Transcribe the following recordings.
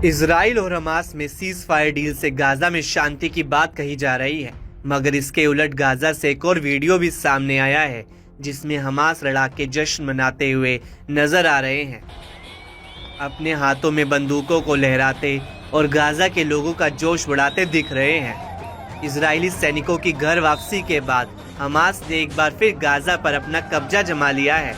Israel और Hamas में cease fire deal से गाजा में शांति की बात कही जा रही है, मगर इसके उलट गाजा से एक और वीडियो भी सामने आया है जिसमें हमास लड़ाके जश्न मनाते हुए नजर आ रहे हैं, अपने हाथों में बंदूकों को लहराते और गाजा के लोगों का जोश बढ़ाते दिख रहे हैं। इजरायली सैनिकों की घर वापसी के बाद हमास ने एक बार फिर गाजा पर अपना कब्जा जमा लिया है।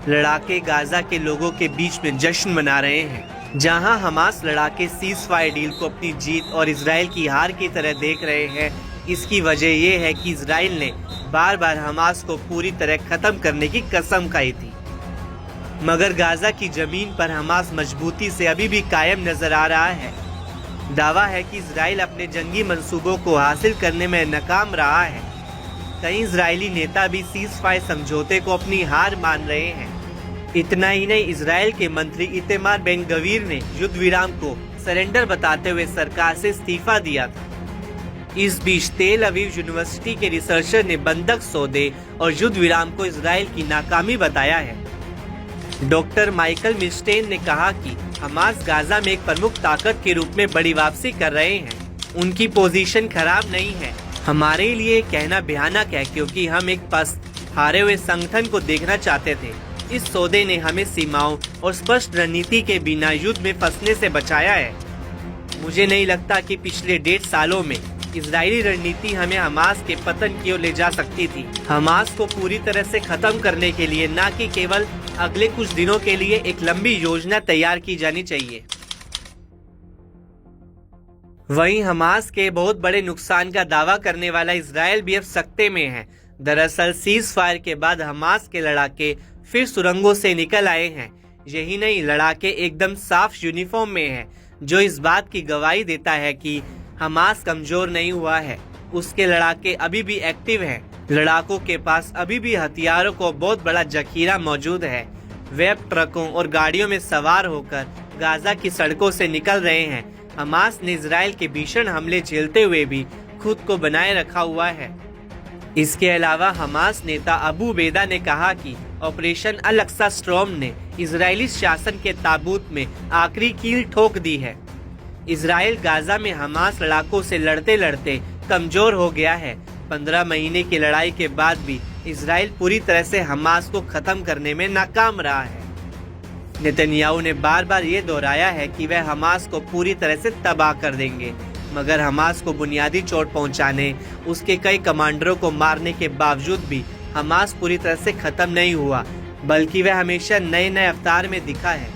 लड़ाके गाजा के लोगों के बीच में जश्न मना रहे हैं। जहां हमास लड़ाके सीज फायर डील को अपनी जीत और इजराइल की हार की तरह देख रहे हैं, इसकी वजह यह है कि इजराइल ने बार बार हमास को पूरी तरह खत्म करने की कसम खाई थी, मगर गाजा की जमीन पर हमास मजबूती से अभी भी कायम नजर आ रहा है। दावा है कि इजराइल अपने जंगी मंसूबों को हासिल करने में नाकाम रहा है। कई इजरायली नेता भी सीज फायर समझौते को अपनी हार मान रहे हैं। इतना ही नहीं, इजराइल के मंत्री इतमार बेन गवीर ने युद्ध विराम को सरेंडर बताते हुए सरकार से इस्तीफा दिया था। इस बीच तेल अवीव यूनिवर्सिटी के रिसर्चर ने बंधक सौदे और युद्ध विराम को इजराइल की नाकामी बताया है। डॉक्टर माइकल मिस्टेन ने कहा कि हमास गाजा में एक प्रमुख ताकत के रूप में बड़ी वापसी कर रहे हैं। उनकी पोजीशन खराब नहीं है। हमारे लिए कहना भयानक है क्योंकि हम एक पस्त हारे हुए संगठन को देखना चाहते थे। इस सौदे ने हमें सीमाओं और स्पष्ट रणनीति के बिना युद्ध में फंसने से बचाया है। मुझे नहीं लगता कि पिछले 1.5 सालों में इजरायली रणनीति हमें हमास के पतन की ओर ले जा सकती थी। हमास को पूरी तरह से खत्म करने के लिए न कि केवल अगले कुछ दिनों के लिए एक लंबी योजना तैयार की जानी चाहिए। वहीं हमास के बहुत बड़े नुकसान का दावा करने वाला इजराइल भी अब सकते में है। दरअसल सीज फायर के बाद हमास के लड़ाके फिर सुरंगों से निकल आए हैं। यही नहीं, लड़ाके एकदम साफ यूनिफॉर्म में हैं, जो इस बात की गवाही देता है कि हमास कमजोर नहीं हुआ है। उसके लड़ाके अभी भी एक्टिव हैं। लड़ाकों के पास अभी भी हथियारों को बहुत बड़ा जखीरा मौजूद है। वे अब ट्रकों और गाड़ियों में सवार होकर गाजा की सड़कों से निकल रहे हैं। हमास ने इजराइल के भीषण हमले झेलते हुए भी खुद को बनाए रखा हुआ है। इसके अलावा हमास नेता अबू उबैदा ने कहा कि ऑपरेशन अल अक्सा स्टॉर्म ने इजरायली शासन के ताबूत में आखिरी कील ठोक दी है। इजराइल गाजा में हमास लड़ाकों से लड़ते लड़ते कमजोर हो गया है। 15 महीने की लड़ाई के बाद भी इजराइल पूरी तरह से हमास को खत्म करने में नाकाम रहा है। नेतन्याहू ने बार बार ये दोहराया है कि वह हमास को पूरी तरह से तबाह कर देंगे, मगर हमास को बुनियादी चोट पहुंचाने, उसके कई कमांडरों को मारने के बावजूद भी हमास पूरी तरह से खत्म नहीं हुआ, बल्कि वह हमेशा नए नए अवतार में दिखा है।